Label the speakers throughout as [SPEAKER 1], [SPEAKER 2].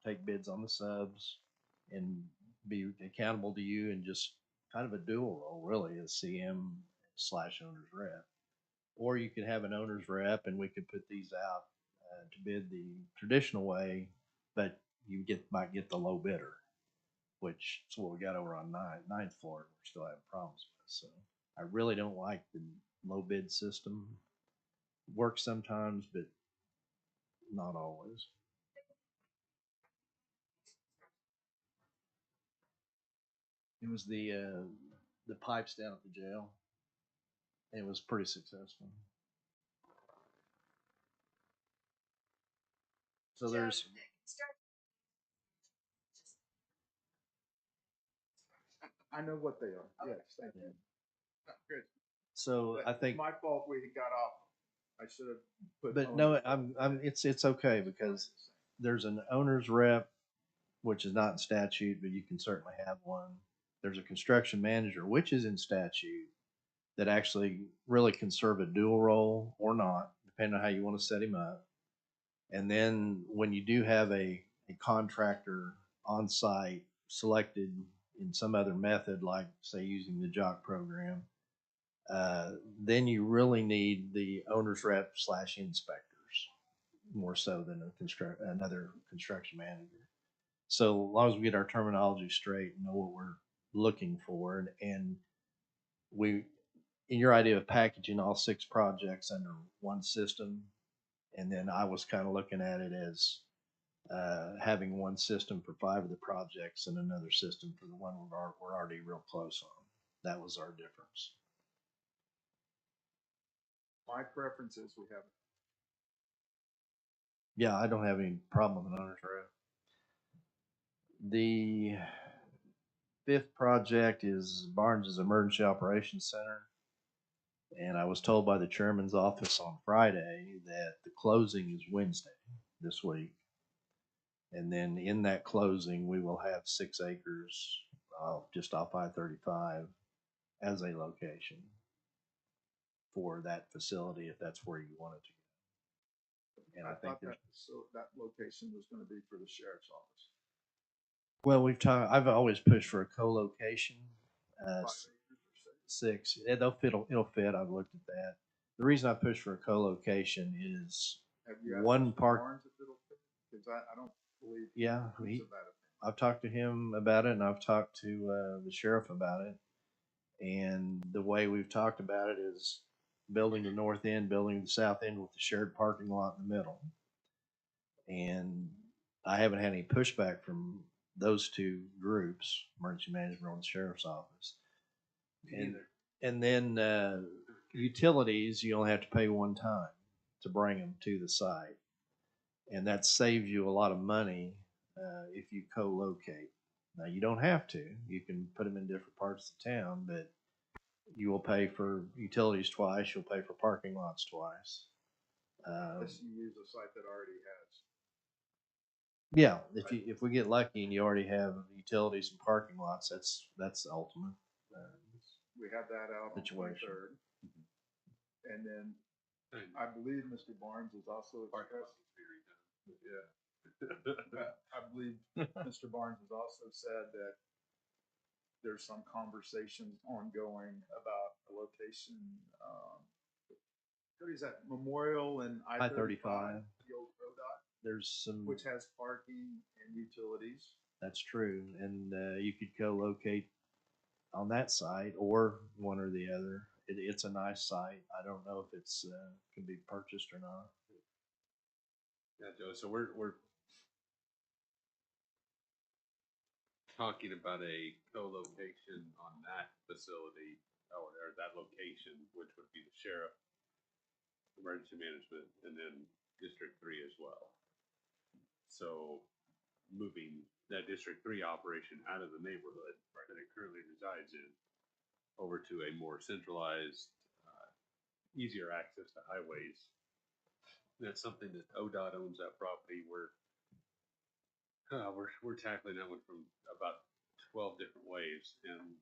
[SPEAKER 1] take bids on the subs and be accountable to you, and just kind of a dual role, really, as CM slash owner's rep. Or you could have an owner's rep and we could put these out to bid the traditional way, but might get the low bidder, which is what we got over on ninth floor. We're still having problems with. So I really don't like the low bid system. Works sometimes, but not always. It was the pipes down at the jail. It was pretty successful. So there's
[SPEAKER 2] I know what they are. Yes, thank you. Good.
[SPEAKER 1] So I think
[SPEAKER 2] my fault we got off. I should have put.
[SPEAKER 1] But no, it's okay because there's an owner's rep, which is not in statute, but you can certainly have one. There's a construction manager, which is in statute, that actually really can serve a dual role or not, depending on how you want to set him up. And then when you do have a contractor on site selected in some other method, like say using the JOC program, then you really need the owner's rep slash inspectors more so than another construction manager. So as long as we get our terminology straight and know what we're looking for, and we, in your idea of packaging all 6 projects under one system, and then I was kind of looking at it as having one system for 5 of the projects and another system for the one we're already real close on. That was our difference.
[SPEAKER 2] My preference is we have.
[SPEAKER 1] Yeah, I don't have any problem with an owner's rep. The 5th project is Barnes's Emergency Operations Center. And I was told by the chairman's office on Friday that the closing is Wednesday this week. And then in that closing, we will have 6 acres just off I-35 as a location for that facility, if that's where you want it to go. And I think
[SPEAKER 2] that location was going to be for the sheriff's office.
[SPEAKER 1] Well, I've always pushed for a co-location. 6. It'll fit. I've looked at that. The reason I push for a co-location is one part.
[SPEAKER 2] Because I don't believe.
[SPEAKER 1] Yeah, I've talked to him about it, and I've talked to the sheriff about it. And the way we've talked about it is building the north end, building the south end with the shared parking lot in the middle. And I haven't had any pushback from those 2 groups, emergency management and the sheriff's office. And then utilities, you only have to pay one time to bring them to the site. And that saves you a lot of money if you co-locate. Now, you don't have to. You can put them in different parts of town, but you will pay for utilities twice. You'll pay for parking lots twice.
[SPEAKER 2] Unless you use a site that already has.
[SPEAKER 1] Yeah, if we get lucky and you already have utilities and parking lots, that's the ultimate.
[SPEAKER 2] We have that out situation. On 23rd. Mm-hmm. And then I believe Mr. Barnes is also I believe Mr. Barnes has also said that there's some conversations ongoing about a location. What is that? Memorial and I-35. The old ODOT.
[SPEAKER 1] There's some
[SPEAKER 2] which has parking and utilities.
[SPEAKER 1] That's true, and you could co-locate on that site or one or the other. It's a nice site. I don't know if it's can be purchased or not.
[SPEAKER 3] Yeah, Joe. So we're talking about a co-location on that facility or that location, which would be the sheriff, emergency management, and then District 3 as well. So moving that District 3 operation out of the neighborhood that it currently resides in over to a more centralized, easier access to highways. That's something that ODOT owns that property. We're tackling that one from about 12 different ways and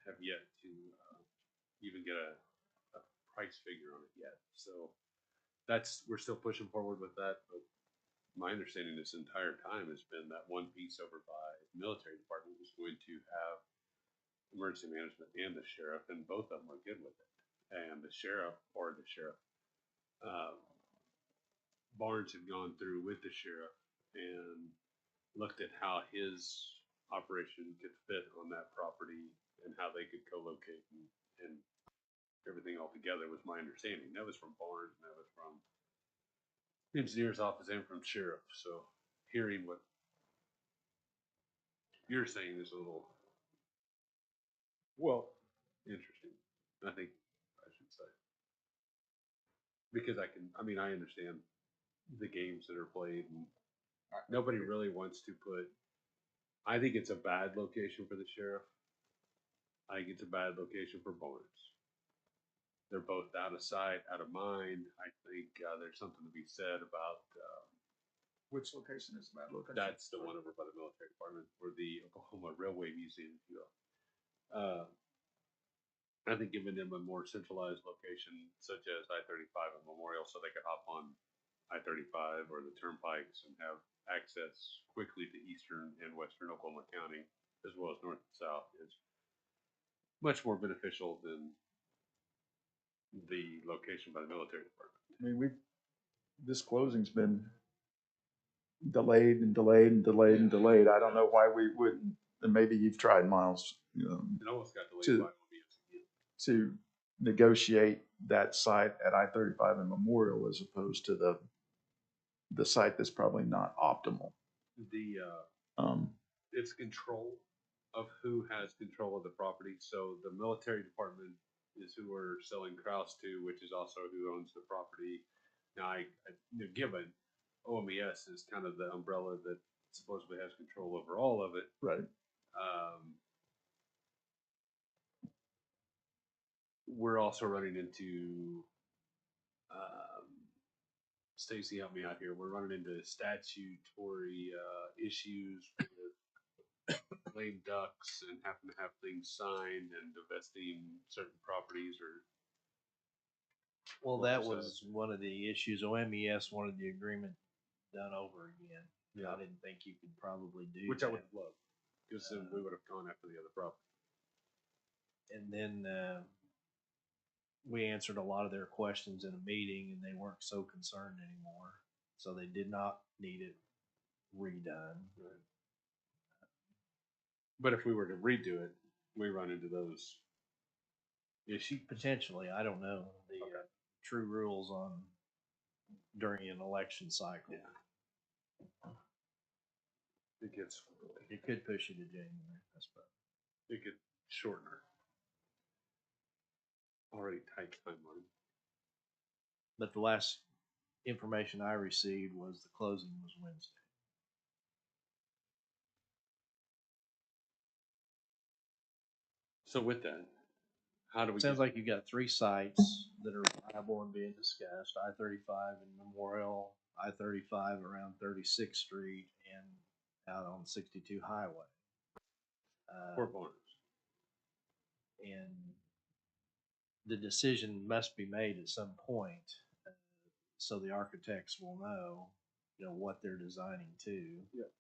[SPEAKER 3] have yet to even get a price figure on it yet. So we're still pushing forward with that, but my understanding this entire time has been that one piece over by the military department was going to have emergency management and the sheriff, and both of them are good with it. And the sheriff, uh, Barnes had gone through with the sheriff and looked at how his operation could fit on that property and how they could co-locate and everything all together was my understanding. That was from Barnes and that was from the engineer's office and from sheriff. So hearing what you're saying is a little
[SPEAKER 2] Well,
[SPEAKER 3] interesting. I think I should say because I understand the games that are played and nobody really wants to put. I think it's a bad location for the sheriff. I think it's a bad location for Barnes. They're both out of sight, out of mind. I think there's something to be said about
[SPEAKER 2] which location is that location?
[SPEAKER 3] that's the one over by the military department or the Oklahoma Railway Museum, if you will. I think giving them a more centralized location, such as I-35 and Memorial, so they could hop on I-35 or the turnpikes and have access quickly to eastern and western Oklahoma County, as well as north and south, is much more beneficial than the location by the military department.
[SPEAKER 2] I mean, this closing's been delayed and delayed and delayed and delayed. I don't know why we wouldn't, and maybe you've tried, Miles,
[SPEAKER 3] It almost got delayed
[SPEAKER 2] To-
[SPEAKER 3] by OBS again.
[SPEAKER 2] to negotiate that site at I-35 and Memorial as opposed to the site that's probably not optimal.
[SPEAKER 3] The
[SPEAKER 2] Um,
[SPEAKER 3] it's control of who has control of the property. So the military department is who we're selling Kraus to, which is also who owns the property. Now, given OMES is kind of the umbrella that supposedly has control over all of it.
[SPEAKER 2] right.
[SPEAKER 3] We're also running into Stacy, help me out here. We're running into statutory issues with lame ducks and having to have things signed and divesting certain properties or.
[SPEAKER 1] Well,
[SPEAKER 3] What
[SPEAKER 1] that
[SPEAKER 3] was
[SPEAKER 1] was one of the issues. OMES wanted the agreement done over again.
[SPEAKER 3] Yeah.
[SPEAKER 1] I didn't think you could probably do
[SPEAKER 3] Which I
[SPEAKER 1] that.
[SPEAKER 3] would have loved, because then we would have gone after the other property.
[SPEAKER 1] And then we answered a lot of their questions in a meeting, and they weren't so concerned anymore. So they did not need it redone.
[SPEAKER 3] Right. But if we were to redo it, we run into those issues.
[SPEAKER 1] Potentially, I don't know the
[SPEAKER 3] Okay.
[SPEAKER 1] true rules on during an election cycle.
[SPEAKER 3] Yeah. It gets,
[SPEAKER 1] It could push you to January, I suppose.
[SPEAKER 3] it could shorten our already tight timeline.
[SPEAKER 1] But the last information I received was the closing was Wednesday.
[SPEAKER 3] So with that, how do we?
[SPEAKER 1] Sounds like you've got 3 sites that are viable and being discussed: I-35 in Memorial, I-35 around 36th Street, and out on 62 Highway.
[SPEAKER 3] Four Barnes.
[SPEAKER 1] And the decision must be made at some point, so the architects will know, what they're designing to.
[SPEAKER 2] Yep.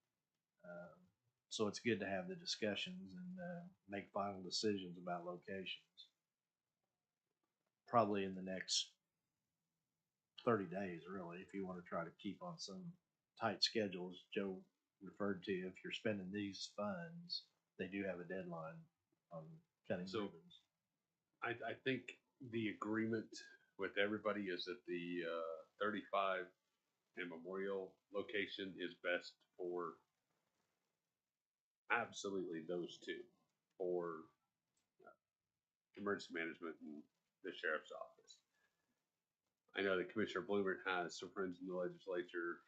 [SPEAKER 1] So it's good to have the discussions and make final decisions about locations. Probably in the next 30 days, really, if you want to try to keep on some tight schedules. Joe referred to, if you're spending these funds, they do have a deadline on cutting
[SPEAKER 3] So-
[SPEAKER 1] ribbons.
[SPEAKER 3] I think the agreement with everybody is that the 35 and Memorial location is best for absolutely those two, for emergency management and the sheriff's office. I know that Commissioner Bloomer has some friends in the legislature.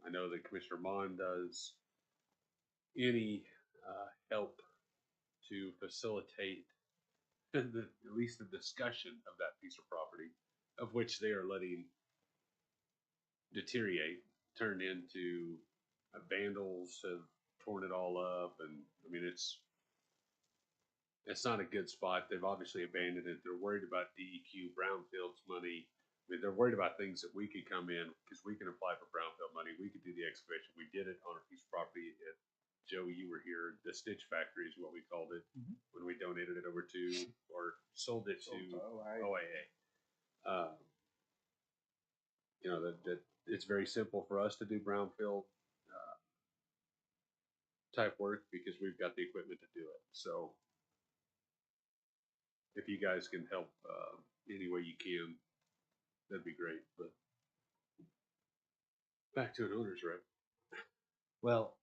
[SPEAKER 3] I know that Commissioner Mon does. Any help to facilitate at least the discussion of that piece of property, of which they are letting deteriorate, turn into vandals have torn it all up, and I mean it's not a good spot. They've obviously abandoned it. They're worried about DEQ brownfields money I mean, they're worried about things that we could come in because we can apply for brownfield money. We could do the excavation. We did it on a piece of property at Joe. You were here. The Stitch Factory is what we called it when we donated it over to or sold it to OIA. You know that it's very simple for us to do brownfield type work because we've got the equipment to do it. So if you guys can help any way you can, that'd be great. But back to an owner's rep.
[SPEAKER 1] Well,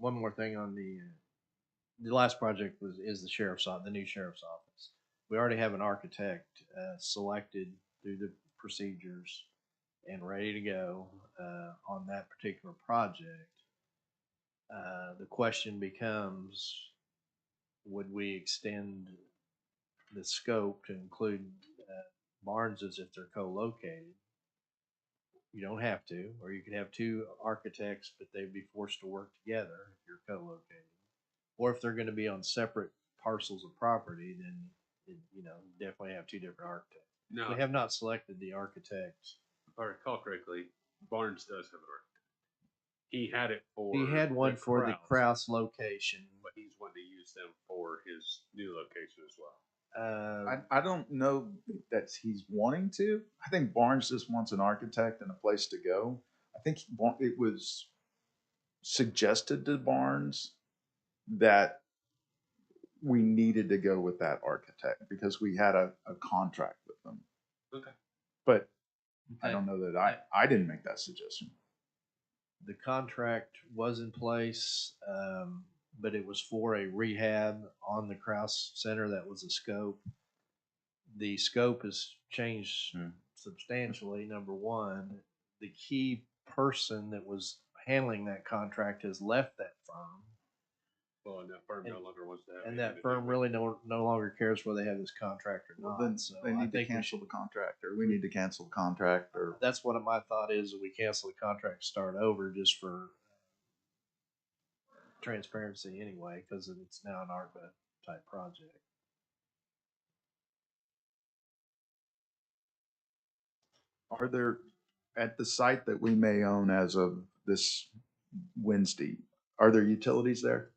[SPEAKER 1] one more thing on the last project is the sheriff's office, the new sheriff's office. We already have an architect selected through the procedures and ready to go on that particular project. The question becomes, would we extend the scope to include Barnes's if they're co-located? You don't have to, or you could have two architects, but they'd be forced to work together if you're co-located. Or if they're going to be on separate parcels of property, then definitely have two different architects.
[SPEAKER 3] No,
[SPEAKER 1] We have not selected the architects.
[SPEAKER 3] if I recall correctly, Barnes does have an architect. He had it for.
[SPEAKER 1] He had one for the Krause location,
[SPEAKER 3] but he's wanting to use them for his new location as well.
[SPEAKER 2] I don't know that he's wanting to. I think Barnes just wants an architect and a place to go. I think it was suggested to Barnes that we needed to go with that architect because we had a contract with them.
[SPEAKER 3] Okay.
[SPEAKER 2] But I don't know that I didn't make that suggestion.
[SPEAKER 1] The contract was in place, but it was for a rehab on the Krause Center. That was a scope. The scope has changed substantially. Number one, the key person that was handling that contract has left that firm.
[SPEAKER 3] Well, and that firm no longer wants to have.
[SPEAKER 1] And that firm really no longer cares whether they have this contract or not.
[SPEAKER 2] Then
[SPEAKER 1] so
[SPEAKER 2] they need to cancel the contract, or we need to cancel the contract, or
[SPEAKER 1] that's what my thought is. That we cancel the contract, start over, just for transparency anyway, because it's now an ARPA type project.
[SPEAKER 2] are there at the site that we may own as of this Wednesday? Are there utilities there?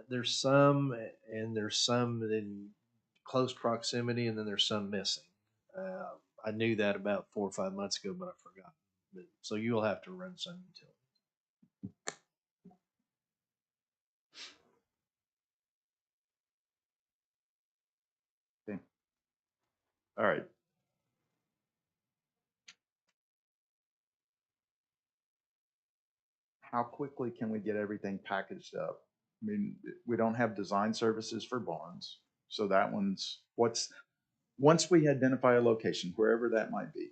[SPEAKER 1] There's some, and there's some in close proximity, and then there's some missing. I knew that about 4 or 5 months ago, but I forgot. But, so you'll have to run some utility.
[SPEAKER 2] Okay. All right. How quickly can we get everything packaged up? I mean, we don't have design services for Barnes, so that one's once we identify a location, wherever that might be,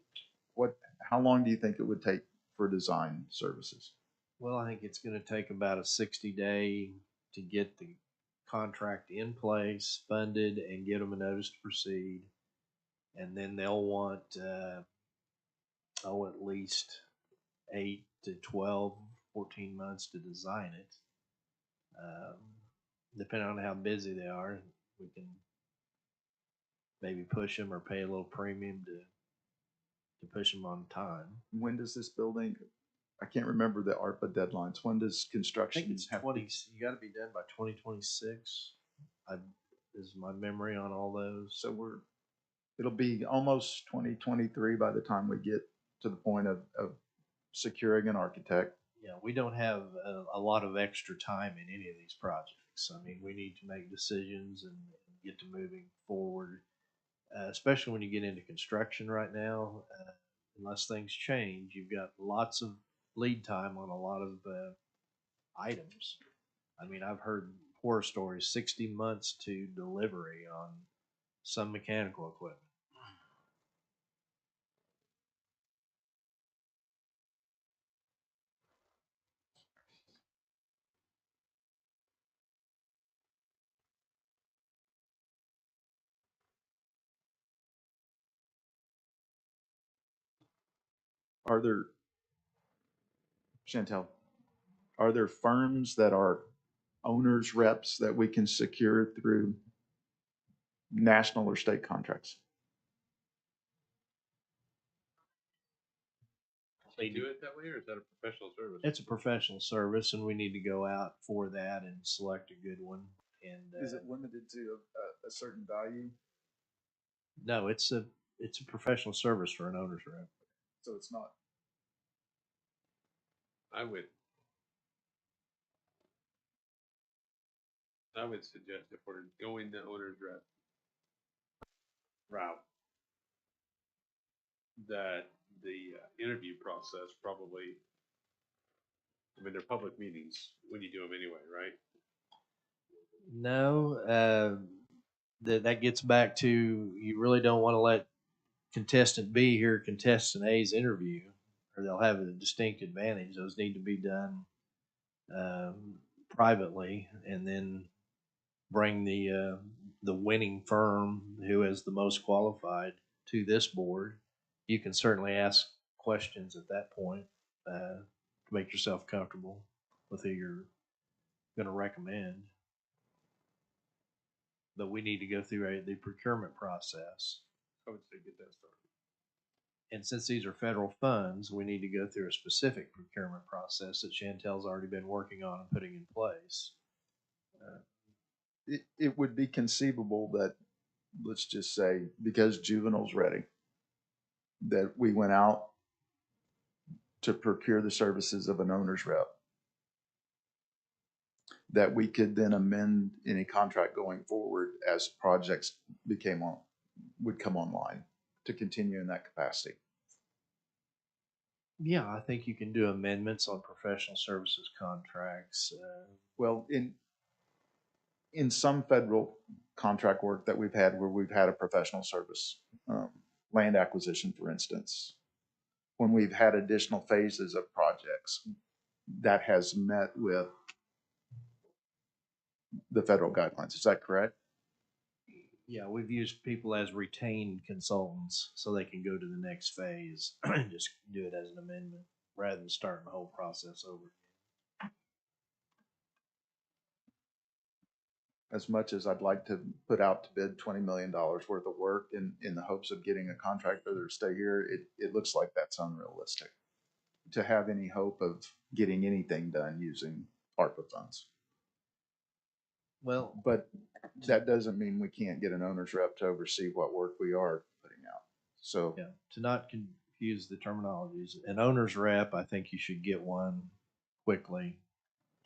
[SPEAKER 2] how long do you think it would take for design services?
[SPEAKER 1] Well, I think it's going to take about a 60-day to get the contract in place, funded, and get them a notice to proceed. And then they'll want, at least 8 to 12, 14 months to design it. Depending on how busy they are, we can maybe push them or pay a little premium to push them on time.
[SPEAKER 2] When does this building? I can't remember the ARPA deadlines. When does
[SPEAKER 1] I
[SPEAKER 2] construction
[SPEAKER 1] think it's 20. You got to be done by 2026. Is my memory on all those.
[SPEAKER 2] So it'll be almost 2023 by the time we get to the point of securing an architect.
[SPEAKER 1] Yeah, we don't have a lot of extra time in any of these projects. I mean, we need to make decisions and get to moving forward, especially when you get into construction right now. Unless things change, you've got lots of lead time on a lot of items. I mean, I've heard horror stories, 60 months to delivery on some mechanical equipment.
[SPEAKER 2] Are there, Chantel, are there firms that are owners reps that we can secure through national or state contracts?
[SPEAKER 1] Need to-
[SPEAKER 3] do it that way, or is that a professional service?
[SPEAKER 1] It's a professional service, and we need to go out for that and select a good one. And
[SPEAKER 2] Is it limited to a certain value?
[SPEAKER 1] no, it's a professional service for an owner's rep.
[SPEAKER 2] So it's not.
[SPEAKER 3] I would suggest if we're going the owner's rep route, that the interview process probably, I mean, they're public meetings when you do them anyway, right?
[SPEAKER 1] No, that gets back to, you really don't want to let contestant B hear contestant A's interview, or they'll have a distinct advantage. Those need to be done privately, and then bring the winning firm who is the most qualified to this board. You can certainly ask questions at that point to make yourself comfortable with who you're going to recommend. But we need to go through the procurement process.
[SPEAKER 3] I would say get that started.
[SPEAKER 1] And since these are federal funds, we need to go through a specific procurement process that Chantel's already been working on and putting in place.
[SPEAKER 2] It would be conceivable that, let's just say, because juvenile's ready, that we went out to procure the services of an owner's rep, that we could then amend any contract going forward as projects would come online to continue in that capacity.
[SPEAKER 1] Yeah, I think you can do amendments on professional services contracts.
[SPEAKER 2] Well, in some federal contract work that we've had where we've had a professional service, land acquisition, for instance, when we've had additional phases of projects, that has met with the federal guidelines. Is that correct?
[SPEAKER 1] Yeah, we've used people as retained consultants so they can go to the next phase and just do it as an amendment rather than starting the whole process over.
[SPEAKER 2] As much as I'd like to put out to bid $20 million worth of work in the hopes of getting a contractor to stay here, it looks like that's unrealistic to have any hope of getting anything done using ARPA funds.
[SPEAKER 1] Well,
[SPEAKER 2] But that doesn't mean we can't get an owner's rep to oversee what work we are putting out. So
[SPEAKER 1] yeah, to not confuse the terminologies, an owner's rep, I think you should get one quickly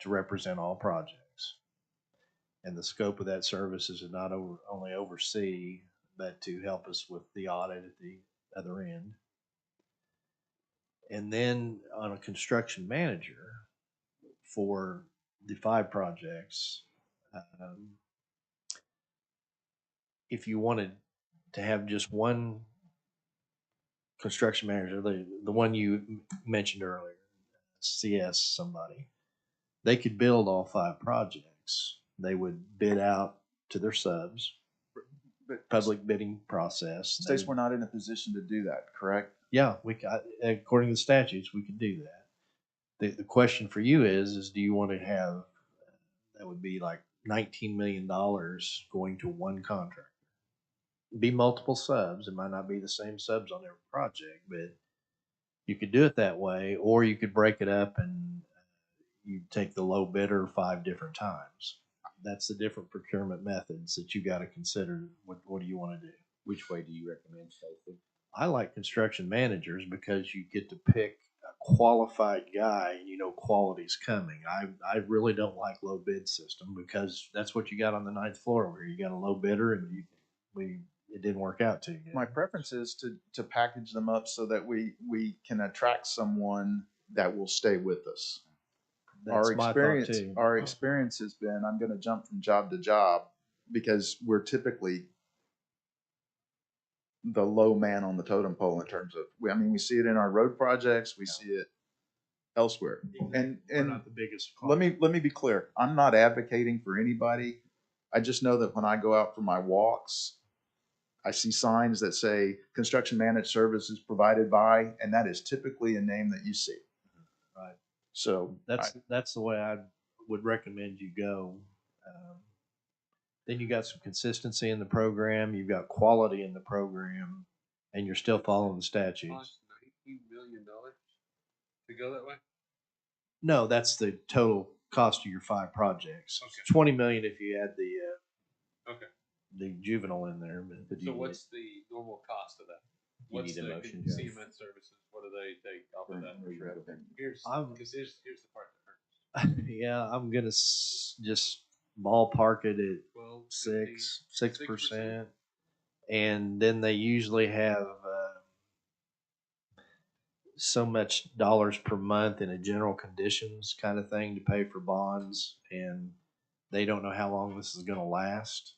[SPEAKER 1] to represent all projects. And the scope of that service is to not only oversee, but to help us with the audit at the other end. And then on a construction manager for the 5 projects, if you wanted to have just one construction manager, the one you mentioned earlier, CS somebody, they could build all 5 projects. They would bid out to their subs,
[SPEAKER 2] but
[SPEAKER 1] public bidding process.
[SPEAKER 2] States, we're not in a position to do that, correct?
[SPEAKER 1] Yeah, according to the statutes, we could do that. The question for you is do you want to have, that would be like $19 million going to one contractor? Be multiple subs. It might not be the same subs on every project, but you could do it that way, or you could break it up and you take the low bidder 5 different times. That's the different procurement methods that you got to consider. What do you want to do?
[SPEAKER 4] Which way do you recommend, Stacy?
[SPEAKER 1] I like construction managers because you get to pick a qualified guy and you know quality's coming. I really don't like low bid system because that's what you got on the 9th floor where you got a low bidder and it didn't work out too good.
[SPEAKER 2] My preference is to package them up so that we can attract someone that will stay with us.
[SPEAKER 1] That's my thought too.
[SPEAKER 2] Our experience has been, I'm going to jump from job to job because we're typically the low man on the totem pole in terms of, we see it in our road projects, we see it elsewhere. And
[SPEAKER 1] We're not the biggest.
[SPEAKER 2] let me be clear. I'm not advocating for anybody. I just know that when I go out for my walks, I see signs that say construction managed services provided by, and that is typically a name that you see.
[SPEAKER 1] Right.
[SPEAKER 2] So
[SPEAKER 1] that's the way I would recommend you go. Then you got some consistency in the program, you've got quality in the program, and you're still following the statutes.
[SPEAKER 3] Cost $19 million. to go that way?
[SPEAKER 1] No, that's the total cost of your 5 projects.
[SPEAKER 3] Okay.
[SPEAKER 1] 20 million if you add
[SPEAKER 3] Okay.
[SPEAKER 1] the juvenile in there. But
[SPEAKER 3] So what's the normal cost of that?
[SPEAKER 4] Do you
[SPEAKER 3] What's
[SPEAKER 4] need a
[SPEAKER 3] the
[SPEAKER 4] motion, Jeff?
[SPEAKER 3] CMS services? What do they take off of that? Here's
[SPEAKER 1] I'm-
[SPEAKER 3] because here's the part that hurts.
[SPEAKER 1] yeah, I'm gonna just ballpark it at
[SPEAKER 3] 12,
[SPEAKER 1] 6%, and then they usually have so much dollars per month in a general conditions kind of thing to pay for bonds, and they don't know how long this is going to last.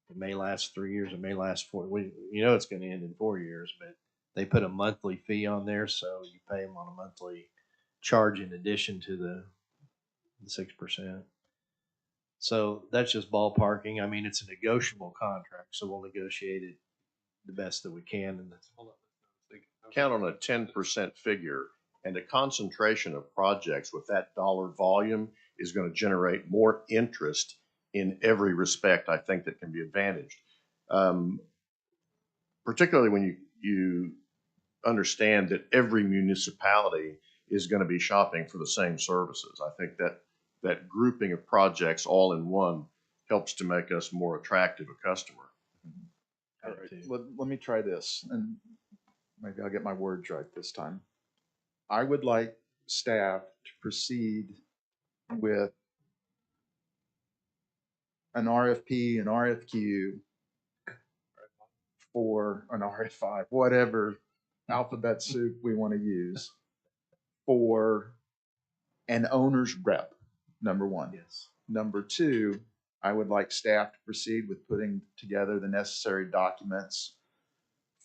[SPEAKER 1] It may last 3 years. It may last 4. It's going to end in 4 years, but they put a monthly fee on there, so you pay them on a monthly charge in addition to the 6%. So that's just ballparking. I mean, it's a negotiable contract, so we'll negotiate it the best that we can. And
[SPEAKER 3] Hold up.
[SPEAKER 5] Count on a 10% figure, and a concentration of projects with that dollar volume is going to generate more interest in every respect, I think, that can be advantaged. Particularly when you understand that every municipality is going to be shopping for the same services. I think that grouping of projects all in one helps to make us more attractive a customer.
[SPEAKER 2] All right, let me try this, and maybe I'll get my words right this time. I would like staff to proceed with an RFP, an RFQ for an RF5, whatever alphabet soup we want to use, for an owner's rep, number one.
[SPEAKER 1] yes,
[SPEAKER 2] Number two, I would like staff to proceed with putting together the necessary documents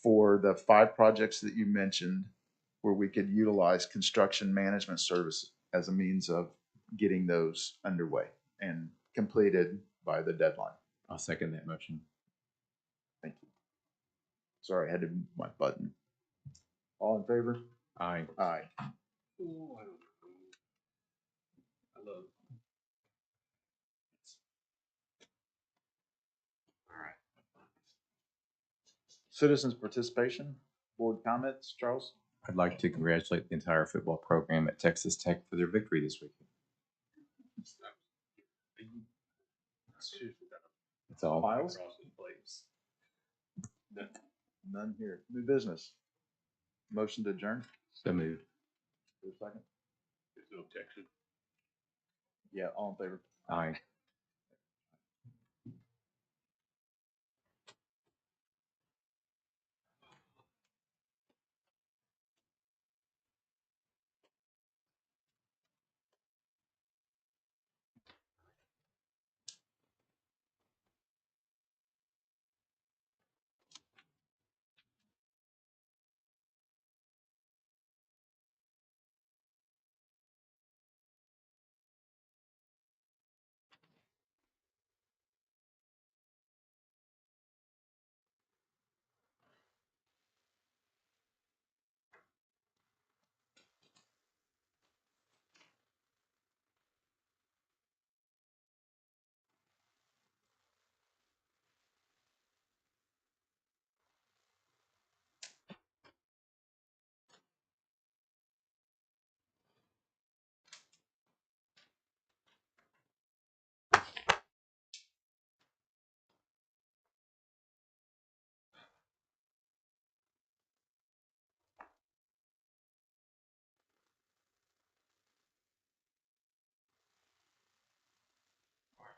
[SPEAKER 2] for the 5 projects that you mentioned, where we could utilize construction management service as a means of getting those underway and completed by the deadline.
[SPEAKER 4] I'll second that motion.
[SPEAKER 2] Thank you. Sorry, I had to move my button. All in favor?
[SPEAKER 4] Aye.
[SPEAKER 2] Aye.
[SPEAKER 3] Ooh, I don't know. I love. All right.
[SPEAKER 2] Citizens participation, board comments, Charles?
[SPEAKER 4] I'd like to congratulate the entire football program at Texas Tech for their victory this weekend. That's all.
[SPEAKER 2] Miles?
[SPEAKER 3] Across the plates. No.
[SPEAKER 2] None here. New business. Motion to adjourn.
[SPEAKER 4] So moved.
[SPEAKER 2] For a second.
[SPEAKER 3] There's no objection.
[SPEAKER 2] Yeah, all in favor.
[SPEAKER 4] Aye.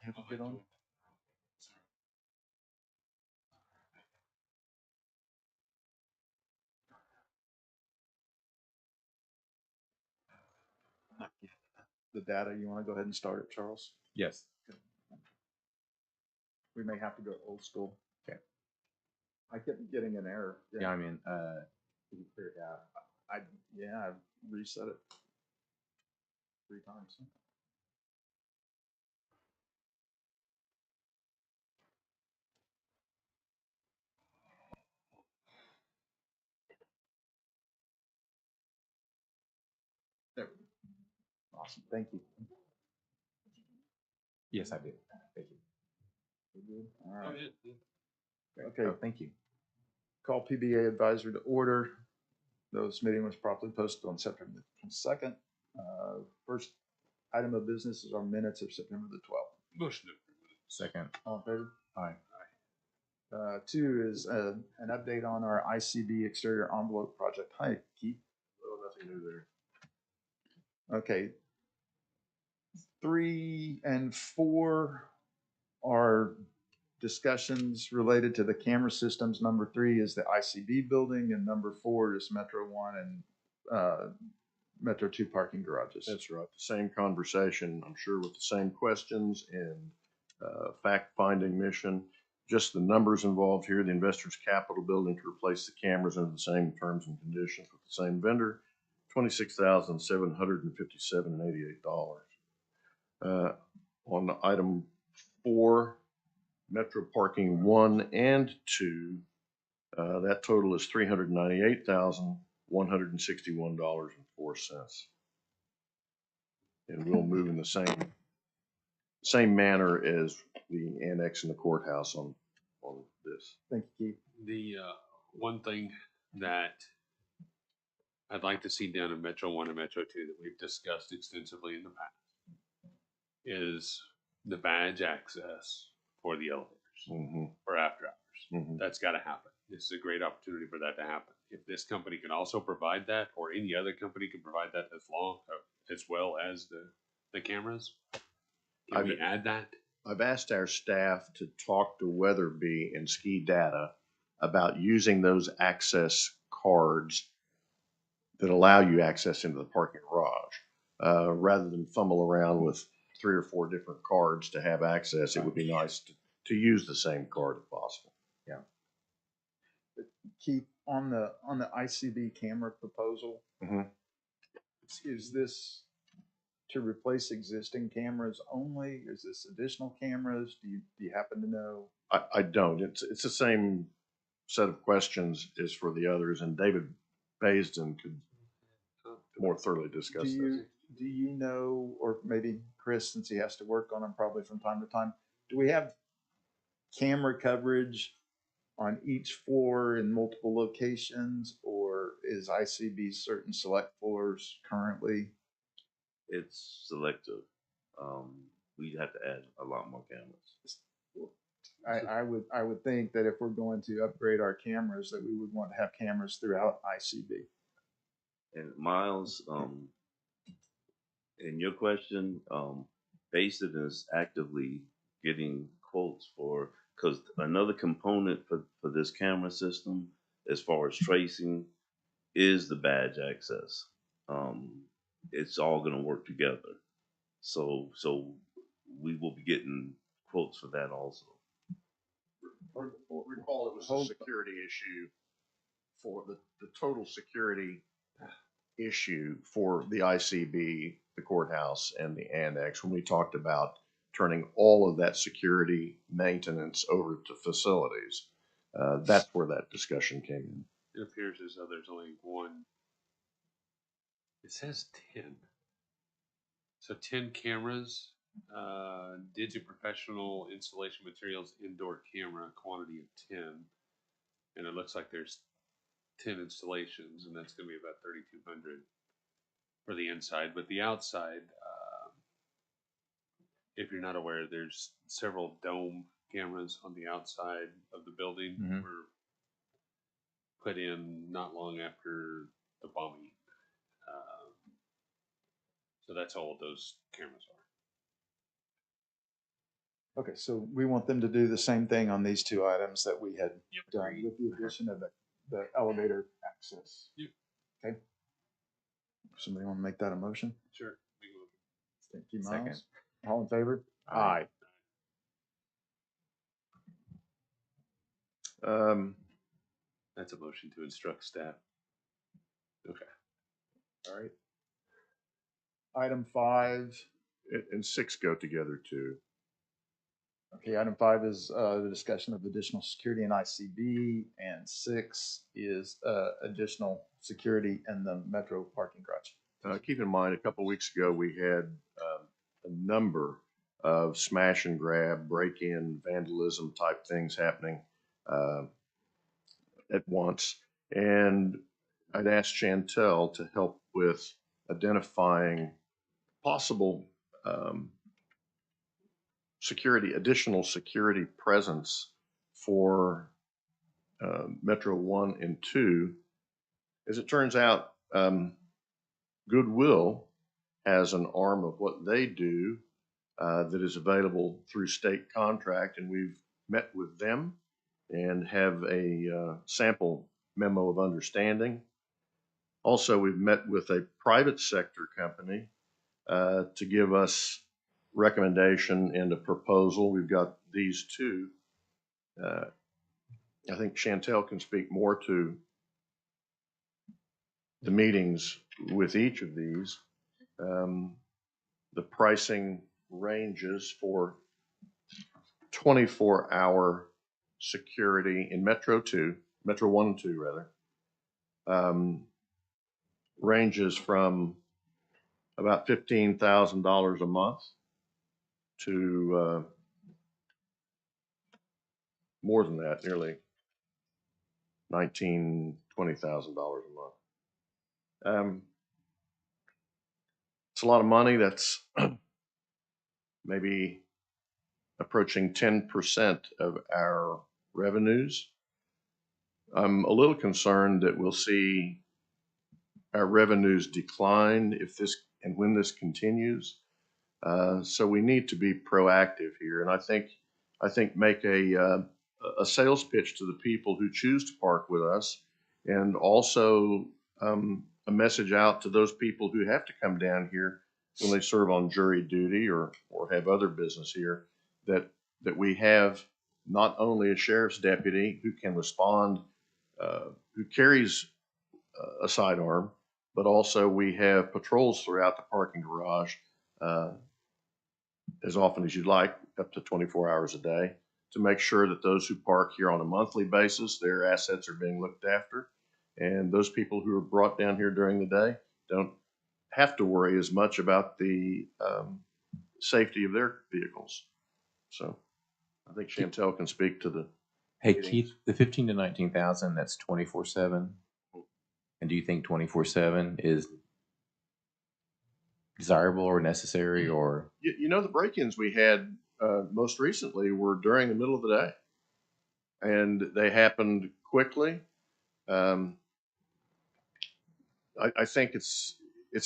[SPEAKER 2] Have a good on. The data, you want to go ahead and start it, Charles?
[SPEAKER 4] Yes.
[SPEAKER 2] We may have to go old school.
[SPEAKER 4] Okay.
[SPEAKER 2] I kept getting an error.
[SPEAKER 4] Yeah, I mean, did you clear it out?
[SPEAKER 2] I reset it 3 times. There. Awesome. Thank you.
[SPEAKER 4] Yes, I did. Thank you.
[SPEAKER 2] We're good? All
[SPEAKER 3] Oh,
[SPEAKER 2] right.
[SPEAKER 3] yeah.
[SPEAKER 4] Great.
[SPEAKER 2] Okay.
[SPEAKER 4] Oh, thank you.
[SPEAKER 2] Call PBA advisor to order. This meeting was properly posted on September 22nd. First item of business is our minutes of September the 12th.
[SPEAKER 3] Motion to approve.
[SPEAKER 4] Second.
[SPEAKER 2] All in favor?
[SPEAKER 4] Aye.
[SPEAKER 2] Two is an update on our ICB exterior envelope project. Hi, Keith.
[SPEAKER 5] Well, nothing new there.
[SPEAKER 2] Okay. 3 and 4 are discussions related to the camera systems. Number 3 is the ICB building, and number 4 is Metro 1 and Metro 2 parking garages.
[SPEAKER 5] That's right. The same conversation, I'm sure, with the same questions and fact-finding mission. Just the numbers involved here. The Investors Capital Building to replace the cameras under the same terms and conditions with the same vendor, $26,757.88. On item 4, Metro Parking 1 and 2, that total is $398,161.04. And we'll move in the same manner as the annex in the courthouse on this.
[SPEAKER 2] Thank you, Keith.
[SPEAKER 3] The one thing that I'd like to see down in Metro 1 and Metro 2 that we've discussed extensively in the past is the badge access for the elevators for after hours. That's got to happen. This is a great opportunity for that to happen. If this company can also provide that, or any other company can provide that as well as the cameras, can we add that?
[SPEAKER 5] I've asked our staff to talk to Weatherby and Ski Data about using those access cards that allow you access into the parking garage. Rather than fumble around with 3 or 4 different cards to have access, it would be nice to use the same card if possible.
[SPEAKER 2] Yeah. Keith, on the ICB camera proposal, is this to replace existing cameras only? Is this additional cameras? Do you happen to know?
[SPEAKER 5] I don't. It's the same set of questions as for the others, and David Baisden could more thoroughly discuss this.
[SPEAKER 2] Do you know, or maybe Chris, since he has to work on them probably from time to time, do we have camera coverage on each floor in multiple locations, or is ICB certain select floors currently?
[SPEAKER 6] It's selective. We'd have to add a lot more cameras.
[SPEAKER 2] I would think that if we're going to upgrade our cameras, that we would want to have cameras throughout ICB.
[SPEAKER 6] And Miles, in your question, Basin is actively getting quotes for, because another component for this camera system, as far as tracing, is the badge access. It's all going to work together. So we will be getting quotes for that also.
[SPEAKER 5] Recall it was a security issue for the total security issue for the ICB, the courthouse, and the annex when we talked about turning all of that security maintenance over to facilities. That's where that discussion came in.
[SPEAKER 3] It appears as though there's only one. It says 10. So 10 cameras, Digit Professional Installation Materials Indoor Camera, quantity of 10. And it looks like there's 10 installations, and that's going to be about 3,200 for the inside. But the outside, if you're not aware, there's several dome cameras on the outside of the building. Were put in not long after the bombing. So that's all those cameras are.
[SPEAKER 2] Okay, so we want them to do the same thing on these 2 items that we had done with the addition of the elevator access.
[SPEAKER 3] Yep.
[SPEAKER 2] Okay. Somebody want to make that a motion?
[SPEAKER 3] Sure.
[SPEAKER 2] Thank you, Miles.
[SPEAKER 4] Second.
[SPEAKER 2] All in favor?
[SPEAKER 4] Aye.
[SPEAKER 3] That's a motion to instruct staff. Okay.
[SPEAKER 2] All right. Item 5.
[SPEAKER 5] And 6 go together too.
[SPEAKER 2] Okay, item 5 is the discussion of additional security in ICB, and 6 is additional security in the Metro parking garage.
[SPEAKER 5] Keep in mind, a couple weeks ago, we had a number of smash and grab, break-in, vandalism type things happening at once. And I'd asked Chantel to help with identifying possible additional security presence for Metro 1 and 2. As it turns out, Goodwill has an arm of what they do that is available through state contract, and we've met with them and have a sample memo of understanding. Also, we've met with a private sector company to give us recommendation and a proposal. We've got these two. I think Chantel can speak more to the meetings with each of these. The pricing ranges for 24-hour security in Metro 1 and 2 rather, ranges from about $15,000 a month to more than that, nearly $19,000, $20,000 a month. It's a lot of money. That's maybe approaching 10% of our revenues. I'm a little concerned that we'll see our revenues decline if this and when this continues. So we need to be proactive here, and I think make a sales pitch to the people who choose to park with us, and also a message out to those people who have to come down here when they serve on jury duty or have other business here, that we have not only a sheriff's deputy who can respond, who carries a sidearm, but also we have patrols throughout the parking garage as often as you'd like, up to 24 hours a day, to make sure that those who park here on a monthly basis, their assets are being looked after. And those people who are brought down here during the day don't have to worry as much about the safety of their vehicles. So I think Chantel can speak to the.
[SPEAKER 4] Hey,
[SPEAKER 5] meetings.
[SPEAKER 4] Keith, the 15 to 19,000, that's 24/7. And do you think 24/7 is desirable or necessary, or?
[SPEAKER 5] You know, the break-ins we had most recently were during the middle of the day, and they happened quickly. I think it's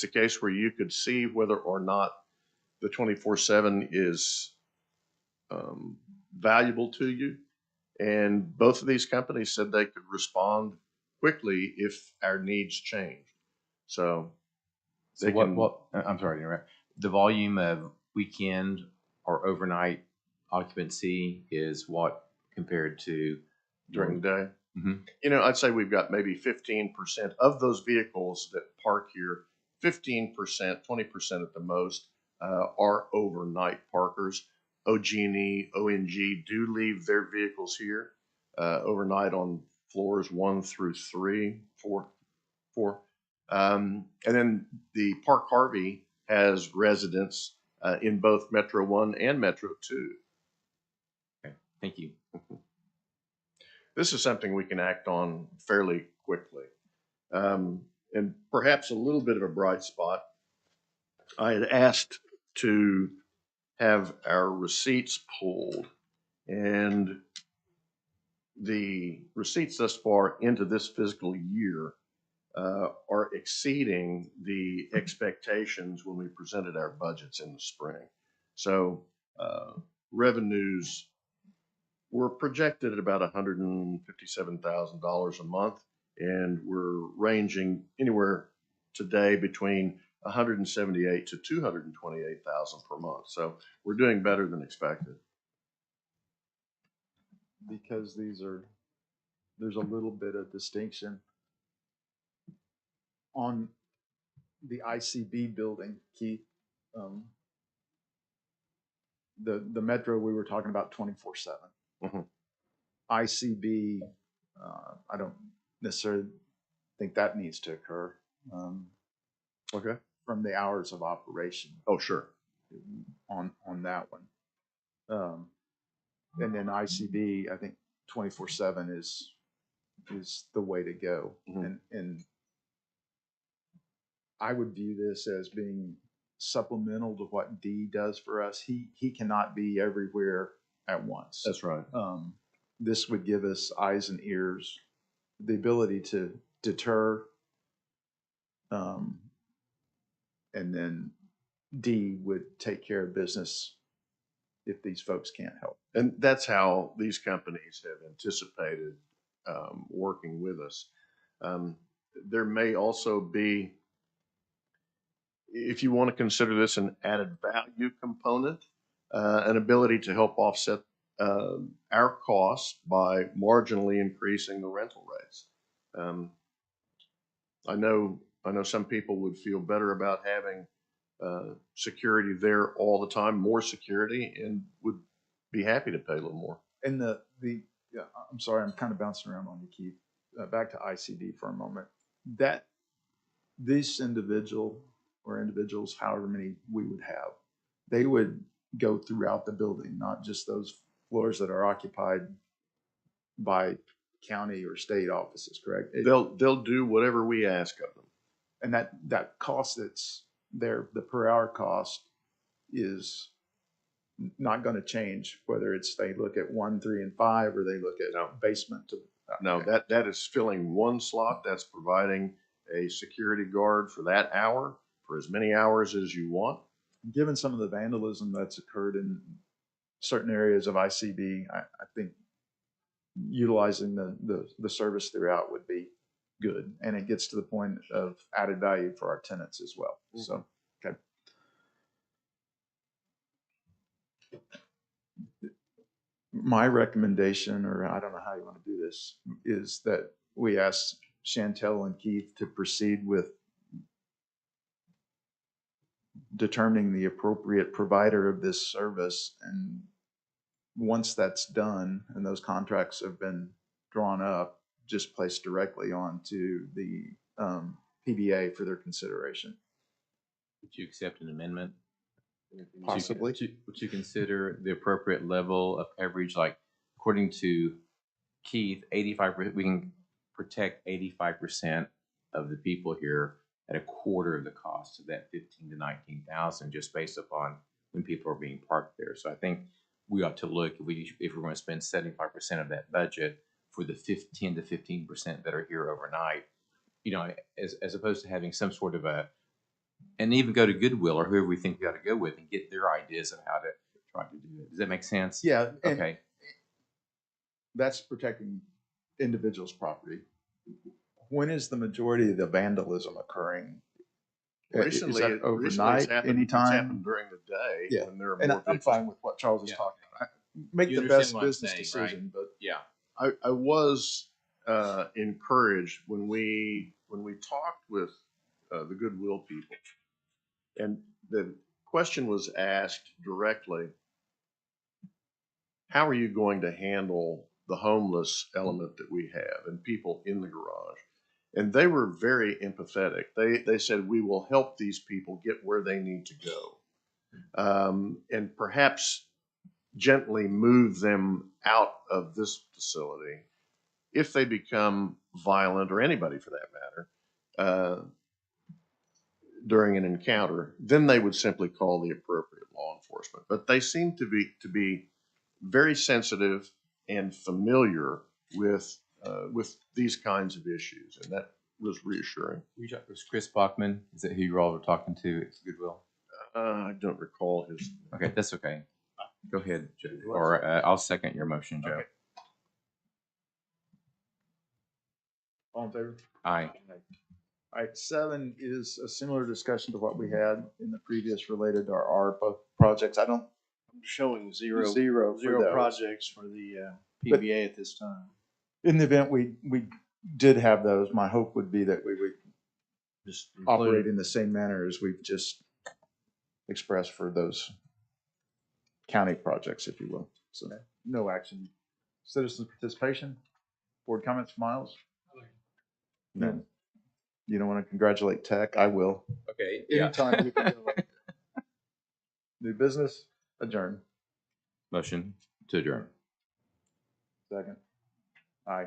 [SPEAKER 5] a case where you could see whether or not the 24/7 is valuable to you. And both of these companies said they could respond quickly if our needs change. So
[SPEAKER 4] So I'm sorry to interrupt. The volume of weekend or overnight occupancy is what compared to
[SPEAKER 5] during the day.
[SPEAKER 4] Mm-hmm.
[SPEAKER 5] You know, I'd say we've got maybe 15% of those vehicles that park here, 15%, 20% at the most, are overnight parkers. OG&E, ONG do leave their vehicles here overnight on floors 1 through 3, 4. And then the Park Harvey has residents in both Metro 1 and Metro 2.
[SPEAKER 4] Okay, thank you.
[SPEAKER 5] This is something we can act on fairly quickly. And perhaps a little bit of a bright spot, I had asked to have our receipts pulled, and the receipts thus far into this fiscal year are exceeding the expectations when we presented our budgets in the spring. So revenues were projected at about $157,000 a month, and we're ranging anywhere today between 178 to 228,000 per month. So we're doing better than expected.
[SPEAKER 2] Because there's a little bit of distinction on the ICB building, Keith. The Metro, we were talking about 24/7.
[SPEAKER 5] Mhm.
[SPEAKER 2] ICB, I don't necessarily think that needs to occur.
[SPEAKER 5] Okay.
[SPEAKER 2] From the hours of operation.
[SPEAKER 5] Oh, sure.
[SPEAKER 2] On that one. And then ICB, I think 24/7 is the way to go. Mm-hmm. And I would view this as being supplemental to what D does for us. He cannot be everywhere at once.
[SPEAKER 5] That's right.
[SPEAKER 2] This would give us eyes and ears, the ability to deter, and then D would take care of business if these folks can't help.
[SPEAKER 5] And that's how these companies have anticipated working with us. There may also be, if you want to consider this an added value component, an ability to help offset our costs by marginally increasing the rental rates. I know some people would feel better about having security there all the time, more security, and would be happy to pay a little more.
[SPEAKER 2] And yeah, I'm sorry, I'm kind of bouncing around on you, Keith. Back to ICD for a moment. That this individual or individuals, however many we would have, they would go throughout the building, not just those floors that are occupied by county or state offices, correct?
[SPEAKER 5] They'll do whatever we ask of them.
[SPEAKER 2] And that cost that's there, the per hour cost, is not going to change whether it's they look at 1, 3, and 5 or they look at basement to.
[SPEAKER 5] No, that is filling one slot. That's providing a security guard for that hour for as many hours as you want.
[SPEAKER 2] Given some of the vandalism that's occurred in certain areas of ICB, I think utilizing the service throughout would be good, and it gets to the point of added value for our tenants as well. Mm-hmm. So, okay. My recommendation, or I don't know how you want to do this, is that we ask Chantel and Keith to proceed with determining the appropriate provider of this service. And once that's done and those contracts have been drawn up, just placed directly onto the PBA for their consideration.
[SPEAKER 4] Would you accept an amendment?
[SPEAKER 2] Possibly.
[SPEAKER 4] Would you consider the appropriate level of coverage? Like, according to Keith, 85%, we can protect 85% of the people here at a quarter of the cost of that 15 to 19,000, just based upon when people are being parked there. So I think we ought to look, if we're going to spend 75% of that budget for the 10 to 15% that are here overnight, you know, as opposed to having some sort of and even go to Goodwill or whoever we think we ought to go with and get their ideas of how to try to do it. Does that make sense?
[SPEAKER 2] Yeah.
[SPEAKER 4] Okay.
[SPEAKER 2] That's protecting individuals' property. When is the majority of the vandalism occurring?
[SPEAKER 5] Recently,
[SPEAKER 2] is that overnight?
[SPEAKER 5] It's happened,
[SPEAKER 2] anytime?
[SPEAKER 5] It's happened during the day when there are more
[SPEAKER 2] I'm fine with what Charles is talking about. Make the best business decision, right? But
[SPEAKER 4] yeah,
[SPEAKER 5] I was encouraged when we talked with the Goodwill people, and the question was asked directly: how are you going to handle the homeless element that we have and people in the garage? And they were very empathetic. They said, we will help these people get where they need to go, and perhaps gently move them out of this facility if they become violent, or anybody for that matter, during an encounter. Then they would simply call the appropriate law enforcement. But they seem to be very sensitive and familiar with these kinds of issues, and that was reassuring.
[SPEAKER 4] Was Chris Bachman? Is that who you all were talking to at Goodwill?
[SPEAKER 5] I don't recall his.
[SPEAKER 4] Okay, that's okay. Go ahead, Joe. Or I'll second your motion, Joe.
[SPEAKER 5] Okay.
[SPEAKER 2] all in favor?
[SPEAKER 4] Aye.
[SPEAKER 2] All right, 7 is a similar discussion to what we had in the previous related to our ARPA projects.
[SPEAKER 1] I'm showing zero
[SPEAKER 2] for those.
[SPEAKER 1] projects for the PBA at this time.
[SPEAKER 2] In the event we did have those, my hope would be that we would
[SPEAKER 1] Just
[SPEAKER 2] operate in the same manner as we've just expressed for those county projects, if you will. So no action. Citizen participation? Board comments, Miles? No. You don't want to congratulate Tech? I will.
[SPEAKER 4] Okay.
[SPEAKER 2] Anytime you can go. New business? Adjourn.
[SPEAKER 4] Motion to adjourn.
[SPEAKER 2] Second. Aye.